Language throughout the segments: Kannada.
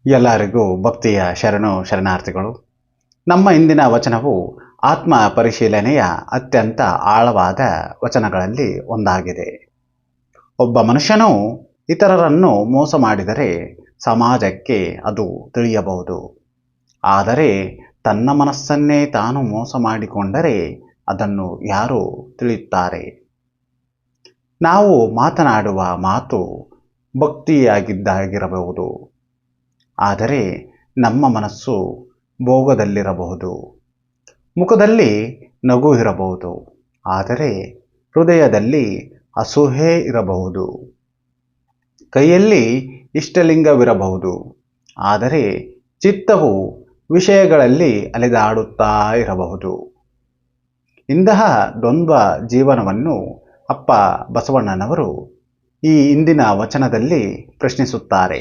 ಎಲ್ಲರಿಗೂ ಭಕ್ತಿಯ ಶರಣು ಶರಣಾರ್ಥಿಗಳು. ನಮ್ಮ ಇಂದಿನ ವಚನವು ಆತ್ಮ ಪರಿಶೀಲನೆಯ ಅತ್ಯಂತ ಆಳವಾದ ವಚನಗಳಲ್ಲಿ ಒಂದಾಗಿದೆ. ಒಬ್ಬ ಮನುಷ್ಯನು ಇತರರನ್ನು ಮೋಸ ಮಾಡಿದರೆ ಸಮಾಜಕ್ಕೆ ಅದು ತಿಳಿಯಬಹುದು. ಆದರೆ ತನ್ನ ಮನಸ್ಸನ್ನೇ ತಾನು ಮೋಸ ಮಾಡಿಕೊಂಡರೆ ಅದನ್ನು ಯಾರು ತಿಳಿಯುತ್ತಾರೆ? ನಾವು ಮಾತನಾಡುವ ಮಾತು ಭಕ್ತಿಯಾಗಿದ್ದಾಗಿರಬಹುದು, ಆದರೆ ನಮ್ಮ ಮನಸ್ಸು ಭೋಗದಲ್ಲಿರಬಹುದು. ಮುಖದಲ್ಲಿ ನಗು ಇರಬಹುದು, ಆದರೆ ಹೃದಯದಲ್ಲಿ ಅಸೂಯೆ ಇರಬಹುದು. ಕೈಯಲ್ಲಿ ಇಷ್ಟಲಿಂಗವಿರಬಹುದು, ಆದರೆ ಚಿತ್ತವು ವಿಷಯಗಳಲ್ಲಿ ಅಲೆದಾಡುತ್ತಾ ಇರಬಹುದು. ಇಂತಹ ದ್ವಂದ್ವ ಜೀವನವನ್ನು ಅಪ್ಪ ಬಸವಣ್ಣನವರು ಈ ಇಂದಿನ ವಚನದಲ್ಲಿ ಪ್ರಶ್ನಿಸುತ್ತಾರೆ.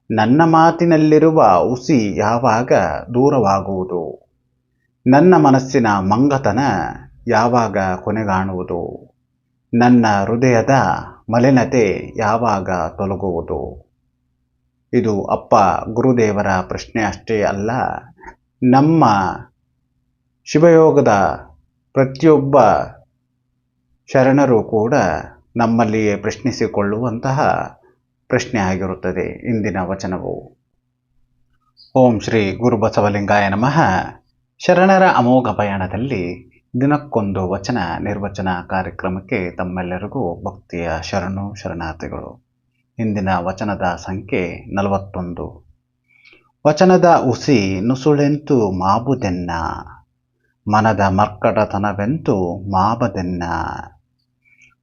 ನನ್ನ ಮಾತಿನಲ್ಲಿರುವ ಹುಸಿ ಯಾವಾಗ ದೂರವಾಗುವುದು? ನನ್ನ ಮನಸ್ಸಿನ ಮಂಗತನ ಯಾವಾಗ ಕೊನೆಗಾಣುವುದು? ನನ್ನ ಹೃದಯದ ಮಲಿನತೆ ಯಾವಾಗ ತೊಲಗುವುದು? ಇದು ಅಪ್ಪ ಗುರುದೇವರ ಪ್ರಶ್ನೆ ಅಷ್ಟೇ ಅಲ್ಲ, ನಮ್ಮ ಶಿವಯೋಗದ ಪ್ರತಿಯೊಬ್ಬ ಶರಣರು ಕೂಡ ನಮ್ಮಲ್ಲಿಯೇ ಪ್ರಶ್ನಿಸಿಕೊಳ್ಳುವಂತಹ ಪ್ರಶ್ನೆ ಆಗಿರುತ್ತದೆ ಇಂದಿನ ವಚನವು. ಓಂ ಶ್ರೀ ಗುರು ಬಸವಲಿಂಗಾಯ ನಮಃ. ಶರಣರ ಅಮೋಘ ಪಯಣದಲ್ಲಿ ದಿನಕ್ಕೊಂದು ವಚನ ನಿರ್ವಚನ ಕಾರ್ಯಕ್ರಮಕ್ಕೆ ತಮ್ಮೆಲ್ಲರಿಗೂ ಭಕ್ತಿಯ ಶರಣು ಶರಣಾರ್ಥಿಗಳು. ಇಂದಿನ ವಚನದ ಸಂಖ್ಯೆ 41. ವಚನದ ಹುಸಿ ನುಸುಳೆಂತು ಮಾಬುದೆನ್ನ, ಮನದ ಮರ್ಕಟತನವೆಂತು ಮಾಬದೆನ್ನ,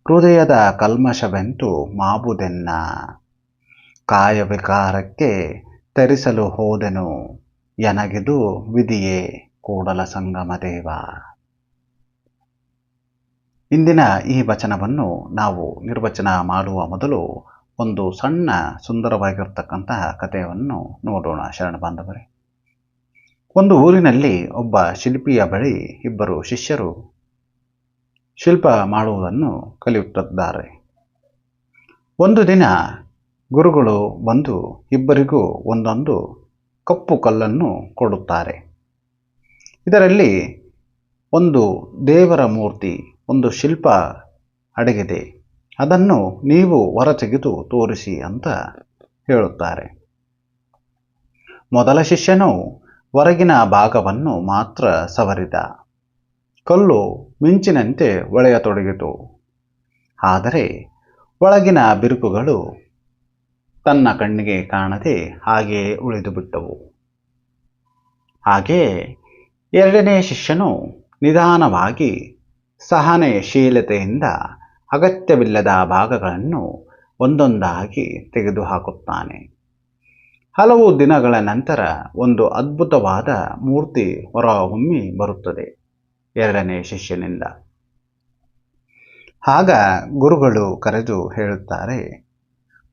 ಹೃದಯದ ಕಲ್ಮಶವೆಂತು ಮಾಬುದೆನ್ನ, ಕಾಯ ವಿಕಾರಕ್ಕೆ ತರಿಸಲು ಹೋದೆನು, ಎನಗಿದು ವಿಧಿಯೇ ಕೂಡಲ ಸಂಗಮ ದೇವ. ಇಂದಿನ ಈ ವಚನವನ್ನು ನಾವು ನಿರ್ವಚನ ಮಾಡುವ ಮೊದಲು ಒಂದು ಸಣ್ಣ ಸುಂದರವಾಗಿರ್ತಕ್ಕಂತಹ ಕಥೆಯನ್ನು ನೋಡೋಣ ಶರಣ ಬಾಂಧವರೇ. ಒಂದು ಊರಿನಲ್ಲಿ ಒಬ್ಬ ಶಿಲ್ಪಿಯ ಬಳಿ ಇಬ್ಬರು ಶಿಷ್ಯರು ಶಿಲ್ಪ ಮಾಡುವುದನ್ನು ಕಲಿಯುತ್ತಿದ್ದಾರೆ. ಒಂದು ದಿನ ಗುರುಗಳು ಬಂದು ಇಬ್ಬರಿಗೂ ಒಂದೊಂದು ಕಪ್ಪು ಕಲ್ಲನ್ನು ಕೊಡುತ್ತಾರೆ. ಇದರಲ್ಲಿ ಒಂದು ದೇವರ ಮೂರ್ತಿ, ಒಂದು ಶಿಲ್ಪ ಅಡಗಿದೆ, ಅದನ್ನು ನೀವು ಹೊರತೆಗೆದು ತೋರಿಸಿ ಅಂತ ಹೇಳುತ್ತಾರೆ. ಮೊದಲ ಶಿಷ್ಯನು ಹೊರಗಿನ ಭಾಗವನ್ನು ಮಾತ್ರ ಸವರಿದ. ಕಲ್ಲು ಮಿಂಚಿನಂತೆ ಹೊಳೆಯತೊಡಗಿತು. ಆದರೆ ಒಳಗಿನ ಬಿರುಕುಗಳು ತನ್ನ ಕಣ್ಣಿಗೆ ಕಾಣದೆ ಹಾಗೆಯೇ ಉಳಿದು ಬಿಟ್ಟವು. ಹಾಗೆಯೇ ಎರಡನೇ ಶಿಷ್ಯನು ನಿಧಾನವಾಗಿ ಸಹನಶೀಲತೆಯಿಂದ ಅಗತ್ಯವಿಲ್ಲದ ಭಾಗಗಳನ್ನು ಒಂದೊಂದಾಗಿ ತೆಗೆದುಹಾಕುತ್ತಾನೆ. ಹಲವು ದಿನಗಳ ನಂತರ ಒಂದು ಅದ್ಭುತವಾದ ಮೂರ್ತಿ ಹೊರಹೊಮ್ಮಿ ಬರುತ್ತದೆ ಎರಡನೇ ಶಿಷ್ಯನಿಂದ. ಆಗ ಗುರುಗಳು ಕರೆದು ಹೇಳುತ್ತಾರೆ,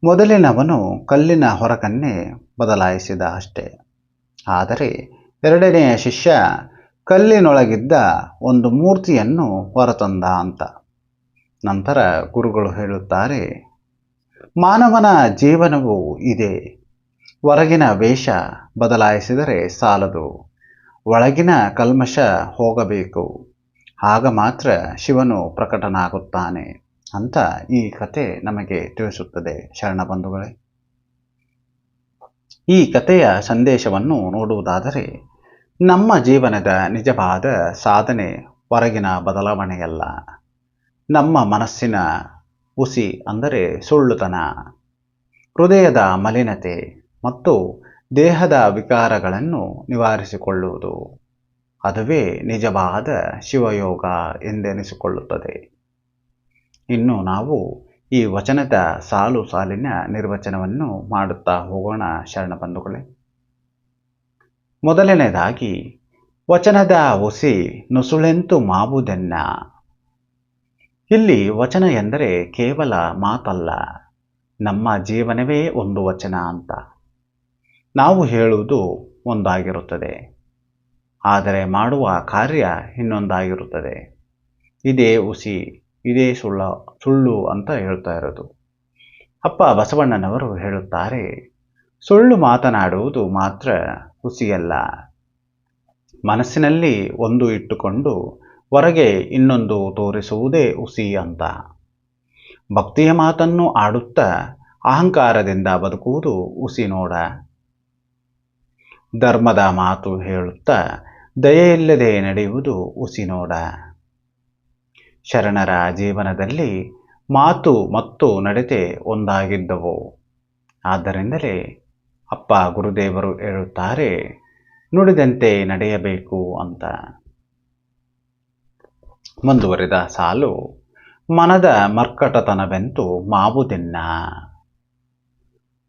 ಮೊದಲಿನವನು ಕಲ್ಲಿನ ಹೊರಗನ್ನೇ ಬದಲಾಯಿಸಿದ ಅಷ್ಟೇ, ಆದರೆ ಎರಡನೆಯ ಶಿಷ್ಯ ಕಲ್ಲಿನೊಳಗಿದ್ದ ಒಂದು ಮೂರ್ತಿಯನ್ನು ಹೊರತಂದ ಅಂತ. ನಂತರ ಗುರುಗಳು ಹೇಳುತ್ತಾರೆ, ಮಾನವನ ಜೀವನವು ಇದೆ. ಹೊರಗಿನ ವೇಷ ಬದಲಾಯಿಸಿದರೆ ಸಾಲದು, ಒಳಗಿನ ಕಲ್ಮಶ ಹೋಗಬೇಕು, ಆಗ ಮಾತ್ರ ಶಿವನು ಪ್ರಕಟನಾಗುತ್ತಾನೆ ಅಂತ ಈ ಕತೆ ನಮಗೆ ತಿಳಿಸುತ್ತದೆ ಶರಣ ಬಂಧುಗಳೇ. ಈ ಕಥೆಯ ಸಂದೇಶವನ್ನು ನೋಡುವುದಾದರೆ, ನಮ್ಮ ಜೀವನದ ನಿಜವಾದ ಸಾಧನೆ ಹೊರಗಿನ ಬದಲಾವಣೆಯಲ್ಲ, ನಮ್ಮ ಮನಸ್ಸಿನ ಹುಸಿ ಅಂದರೆ ಸುಳ್ಳುತನ, ಹೃದಯದ ಮಲಿನತೆ ಮತ್ತು ದೇಹದ ವಿಕಾರಗಳನ್ನು ನಿವಾರಿಸಿಕೊಳ್ಳುವುದು, ಅದುವೇ ನಿಜವಾದ ಶಿವಯೋಗ ಎಂದೆನಿಸಿಕೊಳ್ಳುತ್ತದೆ. ಇನ್ನು ನಾವು ಈ ವಚನದ ಸಾಲು ಸಾಲಿನ ನಿರ್ವಚನವನ್ನು ಮಾಡುತ್ತಾ ಹೋಗೋಣ ಶರಣ ಬಂಧುಗಳೇ. ಮೊದಲನೇದಾಗಿ, ವಚನದ ಹುಸಿ ನುಸುಳೆಂತು ಮಾಬುದೆನ್ನ. ಇಲ್ಲಿ ವಚನ ಎಂದರೆ ಕೇವಲ ಮಾತಲ್ಲ, ನಮ್ಮ ಜೀವನವೇ ಒಂದು ವಚನ ಅಂತ. ನಾವು ಹೇಳುವುದು ಒಂದಾಗಿರುತ್ತದೆ, ಆದರೆ ಮಾಡುವ ಕಾರ್ಯ ಇನ್ನೊಂದಾಗಿರುತ್ತದೆ. ಇದೇ ಹುಸಿ, ಇದೇ ಸುಳ್ಳು ಅಂತ ಹೇಳ್ತಾ ಇರೋದು. ಅಪ್ಪ ಬಸವಣ್ಣನವರು ಹೇಳುತ್ತಾರೆ, ಸುಳ್ಳು ಮಾತನಾಡುವುದು ಮಾತ್ರ ಹುಸಿಯಲ್ಲ. ಮನಸ್ಸಿನಲ್ಲಿ ಒಂದು ಇಟ್ಟುಕೊಂಡು ಹೊರಗೆ ಇನ್ನೊಂದು ತೋರಿಸುವುದೇ ಹುಸಿ ಅಂತ. ಭಕ್ತಿಯ ಮಾತನ್ನು ಆಡುತ್ತಾ ಅಹಂಕಾರದಿಂದ ಬದುಕುವುದು ಹುಸಿ ನೋಡ. ಧರ್ಮದ ಮಾತು ಹೇಳುತ್ತಾ ದಯೆಯಿಲ್ಲದೆ ನಡೆಯುವುದು ಹುಸಿ ನೋಡ. ಶರಣರ ಜೀವನದಲ್ಲಿ ಮಾತು ಮತ್ತು ನಡತೆ ಒಂದಾಗಿದ್ದವು. ಆದ್ದರಿಂದಲೇ ಅಪ್ಪ ಗುರುದೇವರು ಹೇಳುತ್ತಾರೆ, ನುಡಿದಂತೆ ನಡೆಯಬೇಕು ಅಂತ. ಮುಂದುವರಿದ ಸಾಲು, ಮನದ ಮರ್ಕಟತನವೆಂತು ಮಾವುದಿನ್ನ.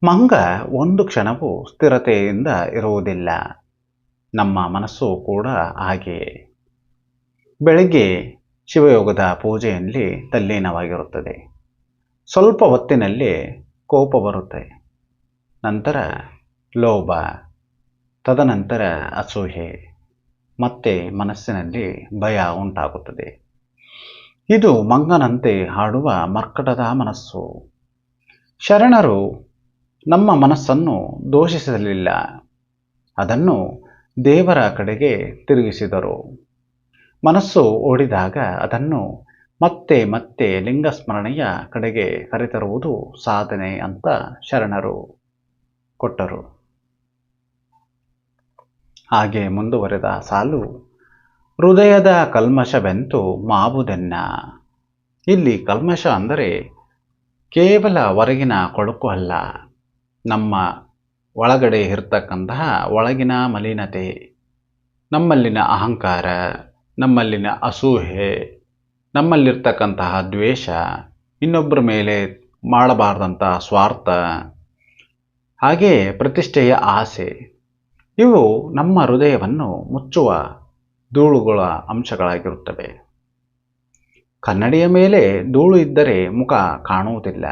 ಮಂಗ ಒಂದು ಕ್ಷಣವೂ ಸ್ಥಿರತೆಯಿಂದ ಇರುವುದಿಲ್ಲ. ನಮ್ಮ ಮನಸ್ಸು ಕೂಡ ಹಾಗೆಯೇ. ಬೆಳಗ್ಗೆ ಶಿವಯೋಗದ ಪೂಜೆಯಲ್ಲಿ ತಲ್ಲೀನವಾಗಿರುತ್ತದೆ. ಸ್ವಲ್ಪ ಹೊತ್ತಿನಲ್ಲಿ ಕೋಪ ಬರುತ್ತೆ, ನಂತರ ಲೋಭ, ತದನಂತರ ಅಸೂಯೆ, ಮತ್ತೆ ಮನಸ್ಸಿನಲ್ಲಿ ಭಯ ಉಂಟಾಗುತ್ತದೆ. ಇದು ಮಂಗನಂತೆ ಹಾಡುವ ಮರ್ಕಟದ ಮನಸ್ಸು. ಶರಣರು ನಮ್ಮ ಮನಸ್ಸನ್ನು ದೋಷಿಸಲಿಲ್ಲ, ಅದನ್ನು ದೇವರ ಕಡೆಗೆ ತಿರುಗಿಸಿದರು. ಮನಸ್ಸು ಓಡಿದಾಗ ಅದನ್ನು ಮತ್ತೆ ಮತ್ತೆ ಲಿಂಗಸ್ಮರಣೆಯ ಕಡೆಗೆ ಕರೆತರುವುದು ಸಾಧನೆ ಅಂತ ಶರಣರು ಕೊಟ್ಟರು. ಹಾಗೆ ಮುಂದುವರೆದ ಸಾಲು, ಹೃದಯದ ಕಲ್ಮಶವೆಂತು ಮಾವುದೆನ್ನ. ಇಲ್ಲಿ ಕಲ್ಮಶ ಅಂದರೆ ಕೇವಲ ಹೊರಗಿನ ಕೊಳಕು ಅಲ್ಲ, ನಮ್ಮ ಒಳಗಡೆ ಇರತಕ್ಕಂತಹ ಒಳಗಿನ ಮಲಿನತೆ, ನಮ್ಮಲ್ಲಿನ ಅಹಂಕಾರ, ನಮ್ಮಲ್ಲಿನ ಅಸೂಯೆ, ನಮ್ಮಲ್ಲಿರ್ತಕ್ಕಂತಹ ದ್ವೇಷ, ಇನ್ನೊಬ್ಬರ ಮೇಲೆ ಮಾಡಬಾರ್ದಂತಹ ಸ್ವಾರ್ಥ, ಹಾಗೆಯೇ ಪ್ರತಿಷ್ಠೆಯ ಆಸೆ, ಇವು ನಮ್ಮ ಹೃದಯವನ್ನು ಮುಚ್ಚುವ ಧೂಳುಗಳ ಅಂಶಗಳಾಗಿರುತ್ತವೆ. ಕನ್ನಡಿಯ ಮೇಲೆ ಧೂಳು ಇದ್ದರೆ ಮುಖ ಕಾಣುವುದಿಲ್ಲ.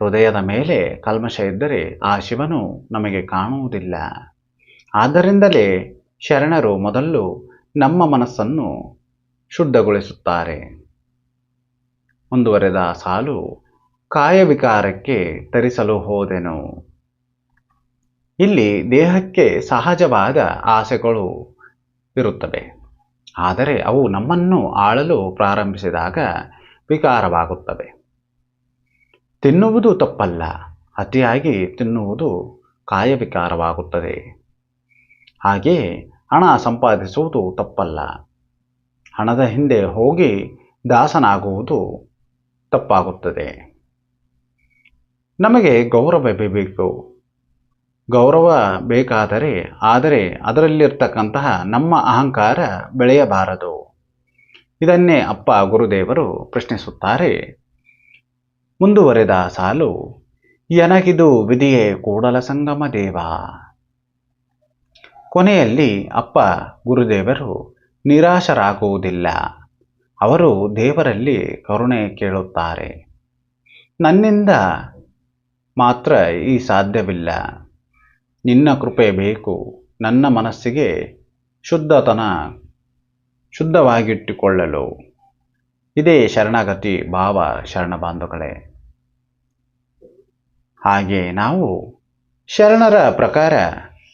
ಹೃದಯದ ಮೇಲೆ ಕಲ್ಮಶ ಇದ್ದರೆ ಆ ಶಿವನು ನಮಗೆ ಕಾಣುವುದಿಲ್ಲ. ಆದ್ದರಿಂದಲೇ ಶರಣರು ಮೊದಲು ನಮ್ಮ ಮನಸ್ಸನ್ನು ಶುದ್ಧಗೊಳಿಸುತ್ತಾರೆ. ಮುಂದುವರೆದ ಸಾಲು, ಕಾಯವಿಕಾರಕ್ಕೆ ತರಿಸಲು ಹೋದೆನು. ಇಲ್ಲಿ ದೇಹಕ್ಕೆ ಸಹಜವಾದ ಆಸೆಗಳು ಇರುತ್ತವೆ, ಆದರೆ ಅವು ನಮ್ಮನ್ನು ಆಳಲು ಪ್ರಾರಂಭಿಸಿದಾಗ ವಿಕಾರವಾಗುತ್ತವೆ. ತಿನ್ನುವುದು ತಪ್ಪಲ್ಲ, ಅತಿಯಾಗಿ ತಿನ್ನುವುದು ಕಾಯವಿಕಾರವಾಗುತ್ತದೆ. ಹಾಗೆಯೇ ಹಣ ಸಂಪಾದಿಸುವುದು ತಪ್ಪಲ್ಲ, ಹಣದ ಹಿಂದೆ ಹೋಗಿ ದಾಸನಾಗುವುದು ತಪ್ಪಾಗುತ್ತದೆ. ನಮಗೆ ಗೌರವ ಬೇಕು, ಗೌರವ ಬೇಕಾದರೆ ಆದರೆ ಅದರಲ್ಲಿರ್ತಕ್ಕಂತಹ ನಮ್ಮ ಅಹಂಕಾರ ಬೆಳೆಯಬಾರದು. ಇದನ್ನೇ ಅಪ್ಪ ಗುರುದೇವರು ಪ್ರಶ್ನಿಸುತ್ತಾರೆ. ಮುಂದುವರೆದ ಸಾಲು, ಎನಗಿದು ವಿಧಿಯೇ ಕೂಡಲ ಸಂಗಮ ದೇವ. ಕೊನೆಯಲ್ಲಿ ಅಪ್ಪ ಗುರುದೇವರು ನಿರಾಶರಾಗುವುದಿಲ್ಲ. ಅವರು ದೇವರಲ್ಲಿ ಕರುಣೆ ಕೇಳುತ್ತಾರೆ. ನನ್ನಿಂದ ಮಾತ್ರ ಈ ಸಾಧ್ಯವಿಲ್ಲ, ನಿನ್ನ ಕೃಪೆ ಬೇಕು. ನನ್ನ ಮನಸ್ಸಿಗೆ ಶುದ್ಧವಾಗಿಟ್ಟುಕೊಳ್ಳಲು. ಇದೇ ಶರಣಗತಿ ಭಾವ ಶರಣ ಬಾಂಧುಗಳೇ. ಹಾಗೆ ನಾವು ಶರಣರ ಪ್ರಕಾರ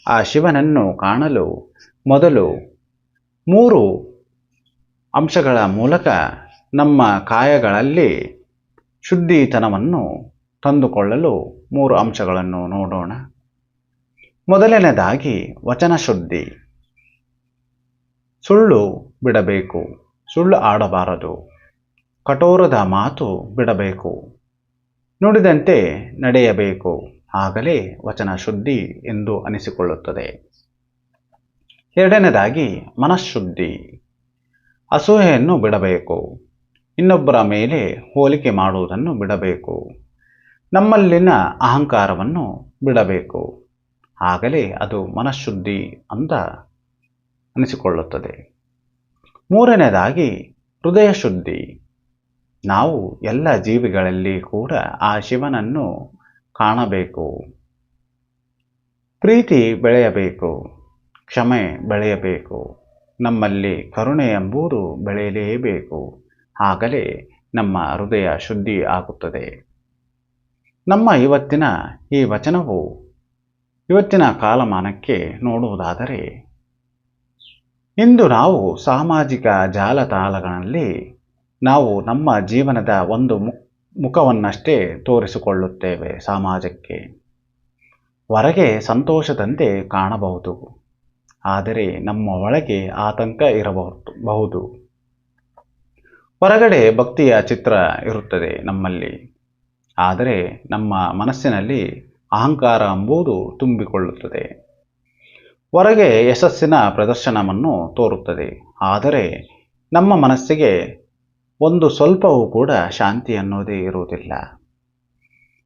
ಆ ಶಿವನನ್ನು ಕಾಣಲು ಮೊದಲು 3 ಅಂಶಗಳ ಮೂಲಕ ನಮ್ಮ ಕಾಯಗಳಲ್ಲಿ ಶುದ್ಧಿತನವನ್ನು ತಂದುಕೊಳ್ಳಲು 3 ಅಂಶಗಳನ್ನು ನೋಡೋಣ. ಮೊದಲನೇದಾಗಿ ವಚನ ಶುದ್ಧಿ. ಸುಳ್ಳು ಬಿಡಬೇಕು, ಸುಳ್ಳು ಆಡಬಾರದು. ಕಠೋರದ ಮಾತು ಬಿಡಬೇಕು, ನುಡಿದಂತೆ ನಡೆಯಬೇಕು. ಆಗಲೇ ವಚನ ಶುದ್ಧಿ ಎಂದು ಅನಿಸಿಕೊಳ್ಳುತ್ತದೆ. ಎರಡನೇದಾಗಿ ಮನಃಶುದ್ಧಿ. ಅಸೂಯೆಯನ್ನು ಬಿಡಬೇಕು, ಇನ್ನೊಬ್ಬರ ಮೇಲೆ ಹೋಲಿಕೆ ಮಾಡುವುದನ್ನು ಬಿಡಬೇಕು, ನಮ್ಮಲ್ಲಿನ ಅಹಂಕಾರವನ್ನು ಬಿಡಬೇಕು. ಆಗಲೇ ಅದು ಮನಃಶುದ್ಧಿ ಅಂತ ಅನಿಸಿಕೊಳ್ಳುತ್ತದೆ. ಮೂರನೇದಾಗಿ ಹೃದಯ ಶುದ್ಧಿ. ನಾವು ಎಲ್ಲ ಜೀವಿಗಳಲ್ಲಿ ಕೂಡ ಆ ಶಿವನನ್ನು ಕಾಣಬೇಕು. ಪ್ರೀತಿ ಬೆಳೆಯಬೇಕು, ಕ್ಷಮೆ ಬೆಳೆಯಬೇಕು, ನಮ್ಮಲ್ಲಿ ಕರುಣೆ ಎಂಬುದು ಬೆಳೆಯಲೇಬೇಕು. ಆಗಲೇ ನಮ್ಮ ಹೃದಯ ಶುದ್ಧಿ ಆಗುತ್ತದೆ. ನಮ್ಮ ಇವತ್ತಿನ ಈ ವಚನವು ಇವತ್ತಿನ ಕಾಲಮಾನಕ್ಕೆ ನೋಡುವುದಾದರೆ, ಇಂದು ನಾವು ಸಾಮಾಜಿಕ ಜಾಲತಾಣಗಳಲ್ಲಿ ನಾವು ನಮ್ಮ ಜೀವನದ ಒಂದು ಮುಖವನ್ನಷ್ಟೇ ತೋರಿಸಿಕೊಳ್ಳುತ್ತೇವೆ. ಸಮಾಜಕ್ಕೆ ಹೊರಗೆ ಸಂತೋಷದಂತೆ ಕಾಣಬಹುದು, ಆದರೆ ನಮ್ಮ ಒಳಗೆ ಆತಂಕ ಇರಬಹುದು. ಹೊರಗಡೆ ಭಕ್ತಿಯ ಚಿತ್ರ ಇರುತ್ತದೆ ನಮ್ಮಲ್ಲಿ, ಆದರೆ ನಮ್ಮ ಮನಸ್ಸಿನಲ್ಲಿ ಅಹಂಕಾರ ಎಂಬುದು ತುಂಬಿಕೊಳ್ಳುತ್ತದೆ. ಹೊರಗೆ ಯಶಸ್ಸಿನ ಪ್ರದರ್ಶನವನ್ನು ತೋರುತ್ತದೆ, ಆದರೆ ನಮ್ಮ ಮನಸ್ಸಿಗೆ ಒಂದು ಸ್ವಲ್ಪವೂ ಕೂಡ ಶಾಂತಿ ಅನ್ನೋದೇ ಇರುವುದಿಲ್ಲ.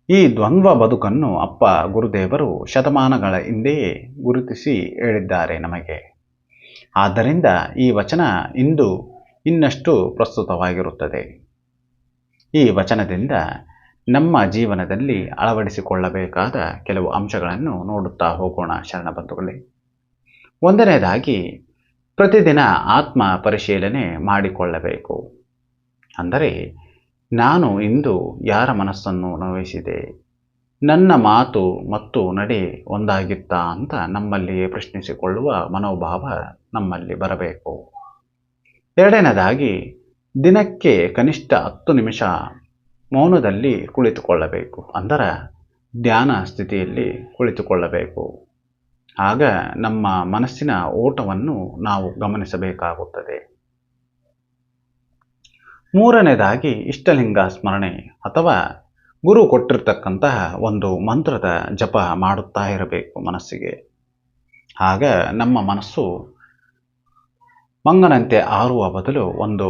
ಈ ದ್ವಂದ್ವ ಬದುಕನ್ನು ಅಪ್ಪ ಗುರುದೇವರು ಶತಮಾನಗಳ ಹಿಂದೆಯೇ ಗುರುತಿಸಿ ಹೇಳಿದ್ದಾರೆ ನಮಗೆ. ಆದ್ದರಿಂದ ಈ ವಚನ ಇಂದು ಇನ್ನಷ್ಟು ಪ್ರಸ್ತುತವಾಗಿರುತ್ತದೆ. ಈ ವಚನದಿಂದ ನಮ್ಮ ಜೀವನದಲ್ಲಿ ಅಳವಡಿಸಿಕೊಳ್ಳಬೇಕಾದ ಕೆಲವು ಅಂಶಗಳನ್ನು ನೋಡುತ್ತಾ ಹೋಗೋಣ ಶರಣ ಬಂಧುಗಳೇ. ಒಂದನೇದಾಗಿ, ಪ್ರತಿದಿನ ಆತ್ಮ ಪರಿಶೀಲನೆ ಮಾಡಿಕೊಳ್ಳಬೇಕು. ಅಂದರೆ, ನಾನು ಇಂದು ಯಾರ ಮನಸ್ಸನ್ನು ನೋಯಿಸಿದೆ, ನನ್ನ ಮಾತು ಮತ್ತು ನಡೆ ಒಂದಾಗಿತ್ತಾ ಅಂತ ನಮ್ಮಲ್ಲಿಯೇ ಪ್ರಶ್ನಿಸಿಕೊಳ್ಳುವ ಮನೋಭಾವ ನಮ್ಮಲ್ಲಿ ಬರಬೇಕು. ಎರಡನೇದಾಗಿ, ದಿನಕ್ಕೆ ಕನಿಷ್ಠ 10 ನಿಮಿಷ ಮೌನದಲ್ಲಿ ಕುಳಿತುಕೊಳ್ಳಬೇಕು. ಅಂದರೆ ಧ್ಯಾನ ಸ್ಥಿತಿಯಲ್ಲಿ ಕುಳಿತುಕೊಳ್ಳಬೇಕು. ಆಗ ನಮ್ಮ ಮನಸ್ಸಿನ ಓಟವನ್ನು ನಾವು ಗಮನಿಸಬೇಕಾಗುತ್ತದೆ. ಮೂರನೇದಾಗಿ, ಇಷ್ಟಲಿಂಗ ಸ್ಮರಣೆ ಅಥವಾ ಗುರು ಕೊಟ್ಟಿರ್ತಕ್ಕಂತಹ ಒಂದು ಮಂತ್ರದ ಜಪ ಮಾಡುತ್ತಾ ಇರಬೇಕು ಮನಸ್ಸಿಗೆ. ಆಗ ನಮ್ಮ ಮನಸ್ಸು ಮಂಗನಂತೆ ಹಾರುವ ಬದಲು ಒಂದು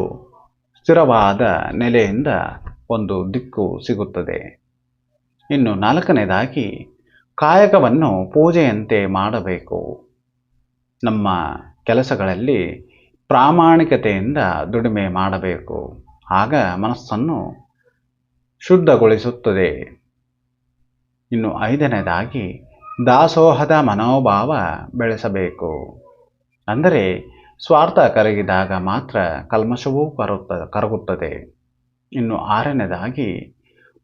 ಸ್ಥಿರವಾದ ನೆಲೆಯಿಂದ ಒಂದು ದಿಕ್ಕು ಸಿಗುತ್ತದೆ. ಇನ್ನು ನಾಲ್ಕನೇದಾಗಿ, ಕಾಯಕವನ್ನು ಪೂಜೆಯಂತೆ ಮಾಡಬೇಕು. ನಮ್ಮ ಕೆಲಸಗಳಲ್ಲಿ ಪ್ರಾಮಾಣಿಕತೆಯಿಂದ ದುಡಿಮೆ ಮಾಡಬೇಕು. ಆಗ ಮನಸ್ಸನ್ನು ಶುದ್ಧಗೊಳಿಸುತ್ತದೆ. ಇನ್ನು ಐದನೇದಾಗಿ, ದಾಸೋಹದ ಮನೋಭಾವ ಬೆಳೆಸಬೇಕು. ಅಂದರೆ ಸ್ವಾರ್ಥ ಕರಗಿದಾಗ ಮಾತ್ರ ಕಲ್ಮಶವೂ ಕರಗುತ್ತದೆ. ಇನ್ನು ಆರನೇದಾಗಿ,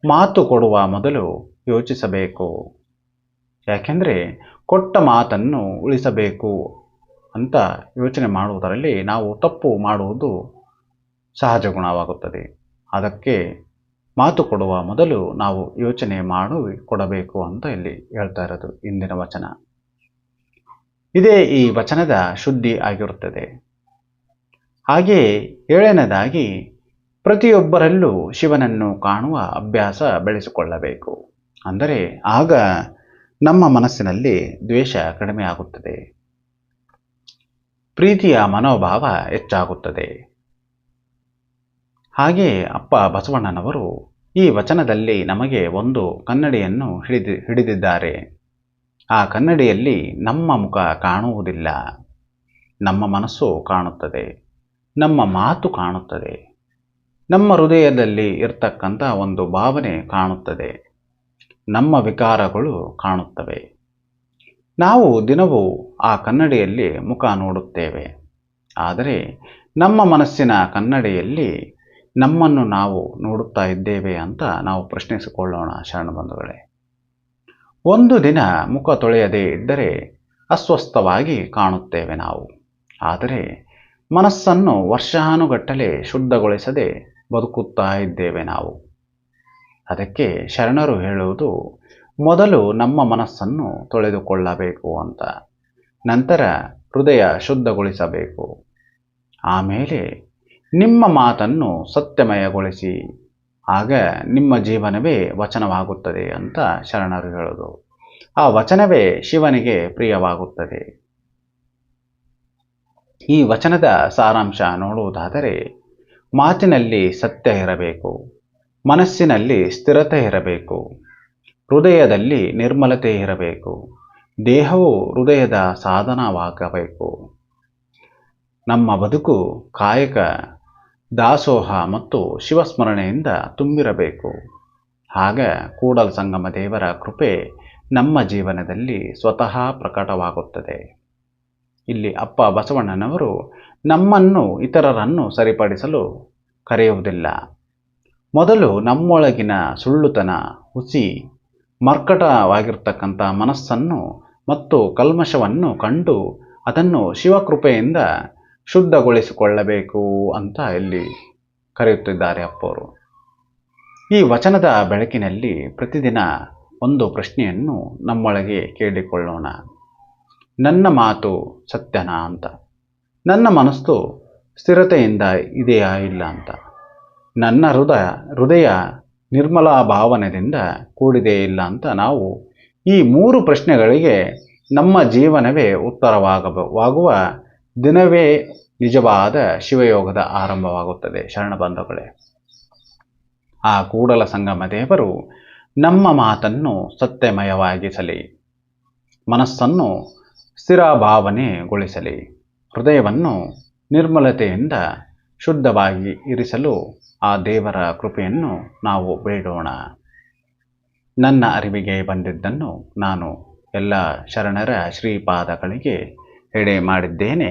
ಮಾತು ಕೊಡುವ ಮೊದಲು ಯೋಚಿಸಬೇಕು. ಯಾಕೆಂದರೆ ಕೊಟ್ಟ ಮಾತನ್ನು ಉಳಿಸಬೇಕು ಅಂತ ಯೋಚನೆ ಮಾಡುವುದರಲ್ಲಿ ನಾವು ತಪ್ಪು ಮಾಡುವುದು ಸಹಜ ಗುಣವಾಗುತ್ತದೆ. ಅದಕ್ಕೆ ಮಾತು ಕೊಡುವ ಮೊದಲು ನಾವು ಯೋಚನೆ ಕೊಡಬೇಕು ಅಂತ ಇಲ್ಲಿ ಹೇಳ್ತಾ ಇರೋದು ಇಂದಿನ ವಚನ. ಇದೇ ಈ ವಚನದ ಶುದ್ಧಿ ಆಗಿರುತ್ತದೆ. ಹಾಗೆಯೇ ಏಳನೇದಾಗಿ, ಪ್ರತಿಯೊಬ್ಬರಲ್ಲೂ ಶಿವನನ್ನು ಕಾಣುವ ಅಭ್ಯಾಸ ಬೆಳೆಸಿಕೊಳ್ಳಬೇಕು. ಅಂದರೆ ಆಗ ನಮ್ಮ ಮನಸ್ಸಿನಲ್ಲಿ ದ್ವೇಷ ಕಡಿಮೆ ಆಗುತ್ತದೆ, ಪ್ರೀತಿಯ ಮನೋಭಾವ ಹೆಚ್ಚಾಗುತ್ತದೆ. ಹಾಗೆಯೇ ಅಪ್ಪ ಬಸವಣ್ಣನವರು ಈ ವಚನದಲ್ಲಿ ನಮಗೆ ಒಂದು ಕನ್ನಡಿಯನ್ನು ಹಿಡಿದಿದ್ದಾರೆ. ಆ ಕನ್ನಡಿಯಲ್ಲಿ ನಮ್ಮ ಮುಖ ಕಾಣುವುದಿಲ್ಲ, ನಮ್ಮ ಮನಸ್ಸು ಕಾಣುತ್ತದೆ, ನಮ್ಮ ಮಾತು ಕಾಣುತ್ತದೆ, ನಮ್ಮ ಹೃದಯದಲ್ಲಿ ಇರ್ತಕ್ಕಂಥ ಒಂದು ಭಾವನೆ ಕಾಣುತ್ತದೆ, ನಮ್ಮ ವಿಕಾರಗಳು ಕಾಣುತ್ತವೆ. ನಾವು ದಿನವೂ ಆ ಕನ್ನಡಿಯಲ್ಲಿ ಮುಖ ನೋಡುತ್ತೇವೆ, ಆದರೆ ನಮ್ಮ ಮನಸ್ಸಿನ ಕನ್ನಡಿಯಲ್ಲಿ ನಮ್ಮನ್ನು ನಾವು ನೋಡುತ್ತಾ ಇದ್ದೇವೆ ಅಂತ ನಾವು ಪ್ರಶ್ನಿಸಿಕೊಳ್ಳೋಣ ಶರಣ ಬಂಧುಗಳೇ. ಒಂದು ದಿನ ಮುಖ ತೊಳೆಯದೇ ಇದ್ದರೆ ಅಸ್ವಸ್ಥವಾಗಿ ಕಾಣುತ್ತೇವೆ ನಾವು, ಆದರೆ ಮನಸ್ಸನ್ನು ವರ್ಷಾನುಗಟ್ಟಲೆ ಶುದ್ಧಗೊಳಿಸದೆ ಬದುಕುತ್ತಾ ಇದ್ದೇವೆ ನಾವು. ಅದಕ್ಕೆ ಶರಣರು ಹೇಳುವುದು, ಮೊದಲು ನಮ್ಮ ಮನಸ್ಸನ್ನು ತೊಳೆದುಕೊಳ್ಳಬೇಕು ಅಂತ, ನಂತರ ಹೃದಯ ಶುದ್ಧಗೊಳಿಸಬೇಕು, ಆಮೇಲೆ ನಿಮ್ಮ ಮಾತನ್ನು ಸತ್ಯಮಯಗೊಳಿಸಿ, ಆಗ ನಿಮ್ಮ ಜೀವನವೇ ವಚನವಾಗುತ್ತದೆ ಅಂತ ಶರಣರು ಹೇಳೋದು. ಆ ವಚನವೇ ಶಿವನಿಗೆ ಪ್ರಿಯವಾಗುತ್ತದೆ. ಈ ವಚನದ ಸಾರಾಂಶ ನೋಡುವುದಾದರೆ, ಮಾತಿನಲ್ಲಿ ಸತ್ಯ ಇರಬೇಕು, ಮನಸ್ಸಿನಲ್ಲಿ ಸ್ಥಿರತೆ ಇರಬೇಕು, ಹೃದಯದಲ್ಲಿ ನಿರ್ಮಲತೆ ಇರಬೇಕು, ದೇಹವು ಹೃದಯದ ಸಾಧನವಾಗಬೇಕು. ನಮ್ಮ ಬದುಕು ಕಾಯಕ, ದಾಸೋಹ ಮತ್ತು ಶಿವಸ್ಮರಣೆಯಿಂದ ತುಂಬಿರಬೇಕು. ಆಗ ಕೂಡಲ ಸಂಗಮ ದೇವರ ಕೃಪೆ ನಮ್ಮ ಜೀವನದಲ್ಲಿ ಸ್ವತಃ ಪ್ರಕಟವಾಗುತ್ತದೆ. ಇಲ್ಲಿ ಅಪ್ಪ ಬಸವಣ್ಣನವರು ನಮ್ಮನ್ನು ಇತರರನ್ನು ಸರಿಪಡಿಸಲು ಕರೆಯುವುದಿಲ್ಲ. ಮೊದಲು ನಮ್ಮೊಳಗಿನ ಸುಳ್ಳುತನ, ಹುಸಿ, ಮರ್ಕಟವಾಗಿರ್ತಕ್ಕಂಥ ಮನಸ್ಸನ್ನು ಮತ್ತು ಕಲ್ಮಶವನ್ನು ಕಂಡು ಅದನ್ನು ಶಿವಕೃಪೆಯಿಂದ ಶುದ್ಧಗೊಳಿಸಿಕೊಳ್ಳಬೇಕು ಅಂತ ಇಲ್ಲಿ ಕರೆಯುತ್ತಿದ್ದಾರೆ ಅಪ್ಪವರು. ಈ ವಚನದ ಬೆಳಕಿನಲ್ಲಿ ಪ್ರತಿದಿನ ಒಂದು ಪ್ರಶ್ನೆಯನ್ನು ನಮ್ಮೊಳಗೆ ಕೇಳಿಕೊಳ್ಳೋಣ. ನನ್ನ ಮಾತು ಸತ್ಯನಾ ಅಂತ, ನನ್ನ ಮನಸ್ಸು ಸ್ಥಿರತೆಯಿಂದ ಇದೆಯಾ ಇಲ್ಲ ಅಂತ, ನನ್ನ ಹೃದಯ ನಿರ್ಮಲ ಭಾವನೆಯಿಂದ ಕೂಡಿದೆ ಇಲ್ಲ ಅಂತ ನಾವು ಈ 3 ಪ್ರಶ್ನೆಗಳಿಗೆ ನಮ್ಮ ಜೀವನವೇ ಉತ್ತರವಾಗುವ ದಿನವೇ ನಿಜವಾದ ಶಿವಯೋಗದ ಆರಂಭವಾಗುತ್ತದೆ ಶರಣ ಬಂಧುಗಳೇ. ಆ ಕೂಡಲ ಸಂಗಮ ದೇವರು ನಮ್ಮ ಮಾತನ್ನು ಸತ್ಯಮಯವಾಗಿಸಲಿ, ಮನಸ್ಸನ್ನು ಸ್ಥಿರ ಭಾವನೆಗೊಳಿಸಲಿ, ಹೃದಯವನ್ನು ನಿರ್ಮಲತೆಯಿಂದ ಶುದ್ಧವಾಗಿ ಇರಿಸಲು ಆ ದೇವರ ಕೃಪೆಯನ್ನು ನಾವು ಬೇಡೋಣ. ನನ್ನ ಅರಿವಿಗೆ ಬಂದಿದ್ದನ್ನು ನಾನು ಎಲ್ಲ ಶರಣರ ಶ್ರೀಪಾದಗಳಿಗೆ ಎಡೆ ಮಾಡಿದ್ದೇನೆ.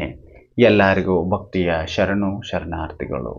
ಎಲ್ಲರಿಗೂ ಭಕ್ತಿಯ ಶರಣಾರ್ಥಿಗಳು.